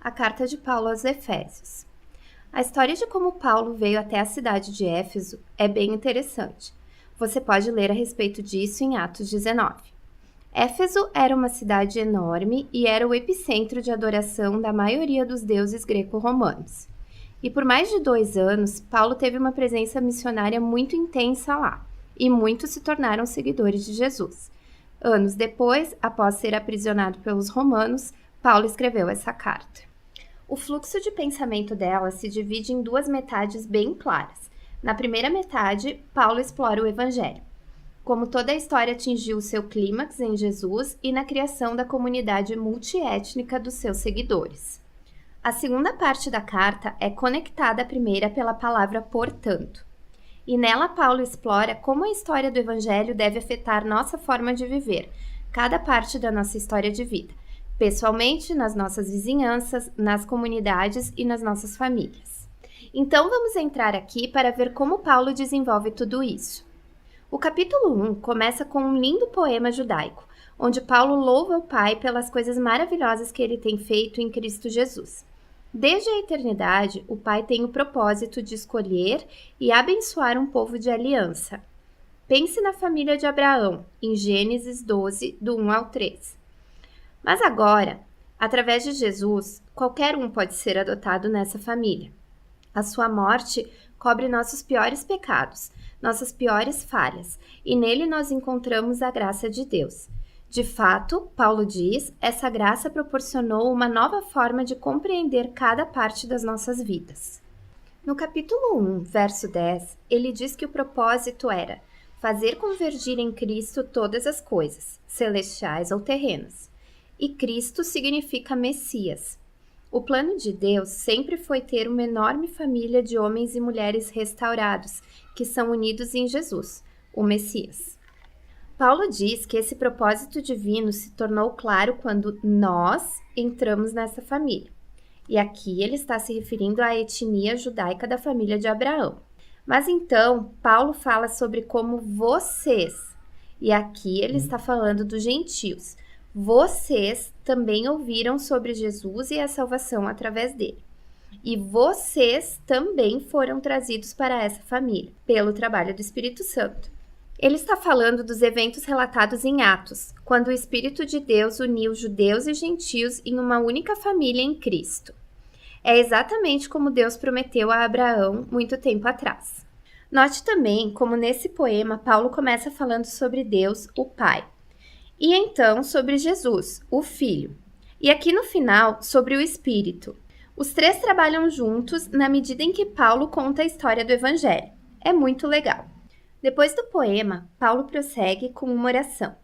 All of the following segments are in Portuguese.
a carta de Paulo aos Efésios. A história de como Paulo veio até a cidade de Éfeso é bem interessante. Você pode ler a respeito disso em Atos 19. Éfeso era uma cidade enorme e era o epicentro de adoração da maioria dos deuses greco-romanos. E por mais de 2 anos, Paulo teve uma presença missionária muito intensa lá, e muitos se tornaram seguidores de Jesus. Anos depois, após ser aprisionado pelos romanos, Paulo escreveu essa carta. O fluxo de pensamento dela se divide em 2 metades bem claras. Na primeira metade, Paulo explora o Evangelho, como toda a história atingiu seu clímax em Jesus e na criação da comunidade multiétnica dos seus seguidores. A segunda parte da carta é conectada à primeira pela palavra portanto. E nela Paulo explora como a história do Evangelho deve afetar nossa forma de viver, cada parte da nossa história de vida, pessoalmente, nas nossas vizinhanças, nas comunidades e nas nossas famílias. Então vamos entrar aqui para ver como Paulo desenvolve tudo isso. O capítulo 1 começa com um lindo poema judaico, onde Paulo louva o Pai pelas coisas maravilhosas que ele tem feito em Cristo Jesus. Desde a eternidade, o Pai tem o propósito de escolher e abençoar um povo de aliança. Pense na família de Abraão, em Gênesis 12, do 1 ao 3. Mas agora, através de Jesus, qualquer um pode ser adotado nessa família. A sua morte cobre nossos piores pecados, nossas piores falhas, e nele nós encontramos a graça de Deus. De fato, Paulo diz, essa graça proporcionou uma nova forma de compreender cada parte das nossas vidas. No capítulo 1, verso 10, ele diz que o propósito era fazer convergir em Cristo todas as coisas, celestiais ou terrenas. E Cristo significa Messias. O plano de Deus sempre foi ter uma enorme família de homens e mulheres restaurados, que são unidos em Jesus, o Messias. Paulo diz que esse propósito divino se tornou claro quando nós entramos nessa família. E aqui ele está se referindo à etnia judaica da família de Abraão. Mas então, Paulo fala sobre como vocês, e aqui ele está falando dos gentios, vocês também ouviram sobre Jesus e a salvação através dele. E vocês também foram trazidos para essa família, pelo trabalho do Espírito Santo. Ele está falando dos eventos relatados em Atos, quando o Espírito de Deus uniu judeus e gentios em uma única família em Cristo. É exatamente como Deus prometeu a Abraão muito tempo atrás. Note também como nesse poema Paulo começa falando sobre Deus, o Pai, e então sobre Jesus, o Filho, e aqui no final sobre o Espírito. Os 3 trabalham juntos na medida em que Paulo conta a história do Evangelho. É muito legal. Depois do poema, Paulo prossegue com uma oração.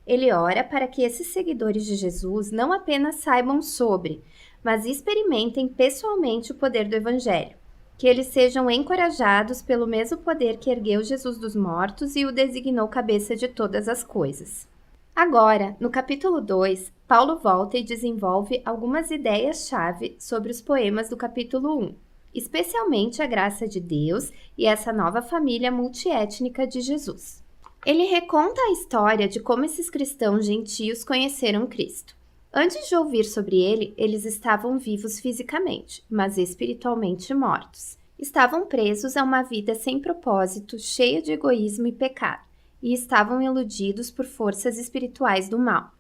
Ele ora para que esses seguidores de Jesus não apenas saibam sobre, mas experimentem pessoalmente o poder do Evangelho, que eles sejam encorajados pelo mesmo poder que ergueu Jesus dos mortos e o designou cabeça de todas as coisas. Agora, no capítulo 2, Paulo volta e desenvolve algumas ideias-chave sobre os poemas do capítulo 1, especialmente a graça de Deus e essa nova família multiétnica de Jesus. Ele reconta a história de como esses cristãos gentios conheceram Cristo. Antes de ouvir sobre ele, eles estavam vivos fisicamente, mas espiritualmente mortos. Estavam presos a uma vida sem propósito, cheia de egoísmo e pecado, e estavam iludidos por forças espirituais do mal.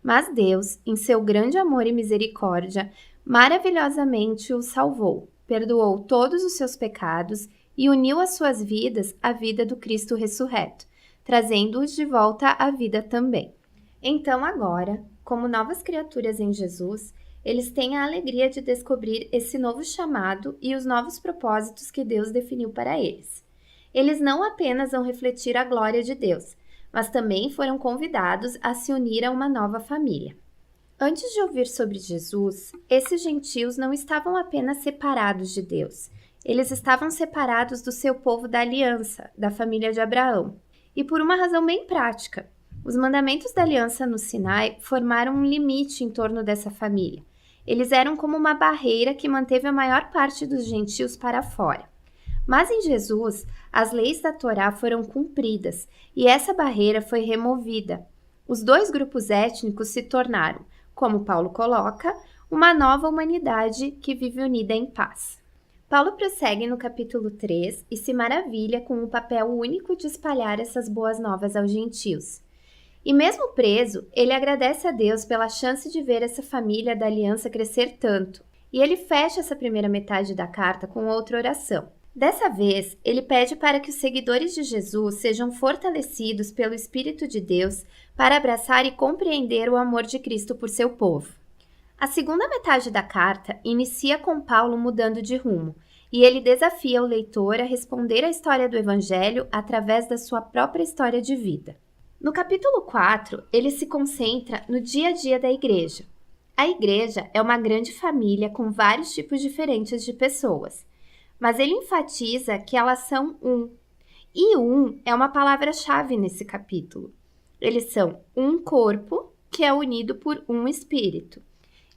Mas Deus, em seu grande amor e misericórdia, maravilhosamente os salvou, perdoou todos os seus pecados e uniu as suas vidas à vida do Cristo ressurreto, trazendo-os de volta à vida também. Então agora, como novas criaturas em Jesus, eles têm a alegria de descobrir esse novo chamado e os novos propósitos que Deus definiu para eles. Eles não apenas vão refletir a glória de Deus, mas também foram convidados a se unir a uma nova família. Antes de ouvir sobre Jesus, esses gentios não estavam apenas separados de Deus, eles estavam separados do seu povo da aliança, da família de Abraão. E por uma razão bem prática, os mandamentos da aliança no Sinai formaram um limite em torno dessa família. Eles eram como uma barreira que manteve a maior parte dos gentios para fora. Mas em Jesus, as leis da Torá foram cumpridas e essa barreira foi removida. Os 2 grupos étnicos se tornaram, como Paulo coloca, uma nova humanidade que vive unida em paz. Paulo prossegue no capítulo 3 e se maravilha com o papel único de espalhar essas boas novas aos gentios. E mesmo preso, ele agradece a Deus pela chance de ver essa família da aliança crescer tanto. E ele fecha essa primeira metade da carta com outra oração. Dessa vez, ele pede para que os seguidores de Jesus sejam fortalecidos pelo Espírito de Deus para abraçar e compreender o amor de Cristo por seu povo. A segunda metade da carta inicia com Paulo mudando de rumo, e ele desafia o leitor a responder à história do Evangelho através da sua própria história de vida. No capítulo 4, ele se concentra no dia a dia da igreja. A igreja é uma grande família com vários tipos diferentes de pessoas, mas ele enfatiza que elas são um. E um é uma palavra-chave nesse capítulo. Eles são um corpo que é unido por um espírito.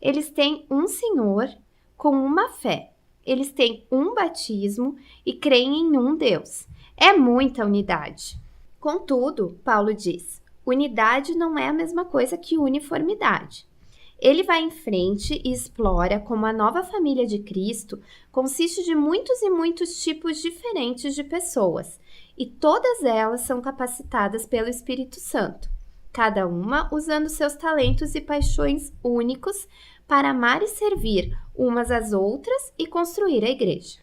Eles têm um Senhor com uma fé. Eles têm um batismo e creem em um Deus. É muita unidade. Contudo, Paulo diz, unidade não é a mesma coisa que uniformidade. Ele vai em frente e explora como a nova família de Cristo consiste de muitos e muitos tipos diferentes de pessoas, e todas elas são capacitadas pelo Espírito Santo, cada uma usando seus talentos e paixões únicos para amar e servir umas às outras e construir a igreja.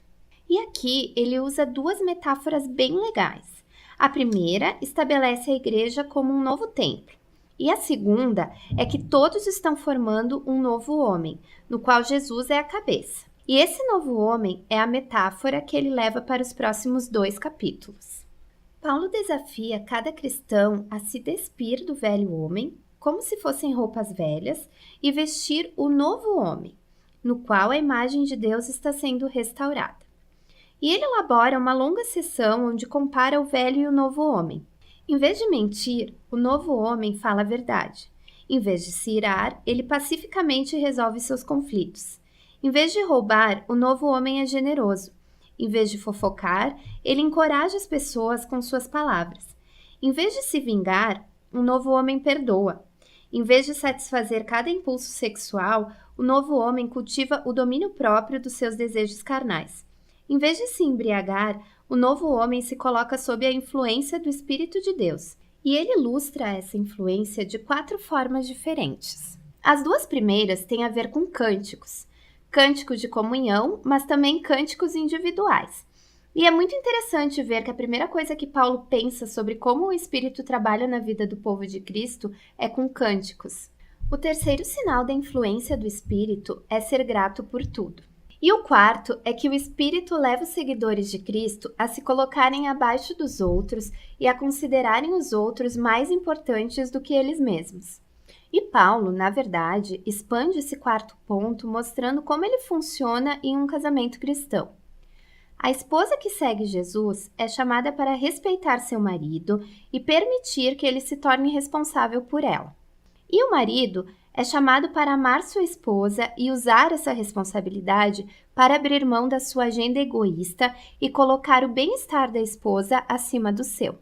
E aqui ele usa duas metáforas bem legais. A primeira estabelece a igreja como um novo templo, e a segunda é que todos estão formando um novo homem, no qual Jesus é a cabeça. E esse novo homem é a metáfora que ele leva para os próximos 2 capítulos. Paulo desafia cada cristão a se despir do velho homem, como se fossem roupas velhas, e vestir o novo homem, no qual a imagem de Deus está sendo restaurada. E ele elabora uma longa sessão onde compara o velho e o novo homem. Em vez de mentir, o novo homem fala a verdade. Em vez de se irar, ele pacificamente resolve seus conflitos. Em vez de roubar, o novo homem é generoso. Em vez de fofocar, ele encoraja as pessoas com suas palavras. Em vez de se vingar, o novo homem perdoa. Em vez de satisfazer cada impulso sexual, o novo homem cultiva o domínio próprio dos seus desejos carnais. Em vez de se embriagar, o novo homem se coloca sob a influência do Espírito de Deus, e ele ilustra essa influência de 4 formas diferentes. As 2 primeiras têm a ver com cânticos. Cânticos de comunhão, mas também cânticos individuais. E é muito interessante ver que a primeira coisa que Paulo pensa sobre como o Espírito trabalha na vida do povo de Cristo é com cânticos. O terceiro sinal da influência do Espírito é ser grato por tudo. E o quarto é que o Espírito leva os seguidores de Cristo a se colocarem abaixo dos outros e a considerarem os outros mais importantes do que eles mesmos. E Paulo, na verdade, expande esse quarto ponto mostrando como ele funciona em um casamento cristão. A esposa que segue Jesus é chamada para respeitar seu marido e permitir que ele se torne responsável por ela. E o marido é chamado para amar sua esposa e usar essa responsabilidade para abrir mão da sua agenda egoísta e colocar o bem-estar da esposa acima do seu.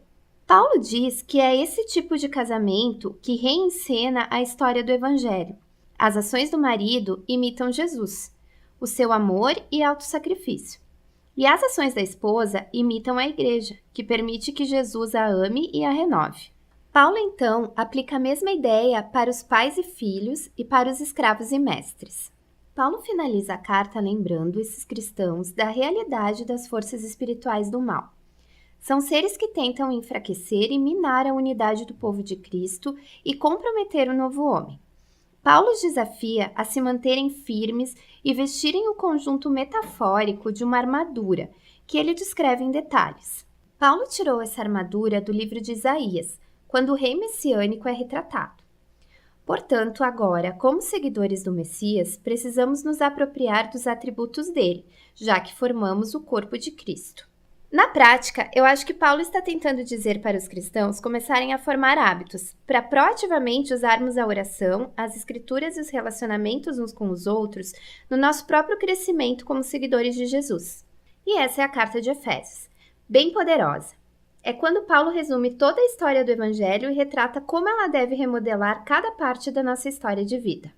Paulo diz que é esse tipo de casamento que reencena a história do Evangelho. As ações do marido imitam Jesus, o seu amor e autossacrifício. E as ações da esposa imitam a igreja, que permite que Jesus a ame e a renove. Paulo, então, aplica a mesma ideia para os pais e filhos e para os escravos e mestres. Paulo finaliza a carta lembrando esses cristãos da realidade das forças espirituais do mal. São seres que tentam enfraquecer e minar a unidade do povo de Cristo e comprometer o novo homem. Paulo os desafia a se manterem firmes e vestirem o conjunto metafórico de uma armadura, que ele descreve em detalhes. Paulo tirou essa armadura do livro de Isaías, quando o rei messiânico é retratado. Portanto, agora, como seguidores do Messias, precisamos nos apropriar dos atributos dele, já que formamos o corpo de Cristo. Na prática, eu acho que Paulo está tentando dizer para os cristãos começarem a formar hábitos, para proativamente usarmos a oração, as escrituras e os relacionamentos uns com os outros no nosso próprio crescimento como seguidores de Jesus. E essa é a carta de Efésios, bem poderosa. É quando Paulo resume toda a história do Evangelho e retrata como ela deve remodelar cada parte da nossa história de vida.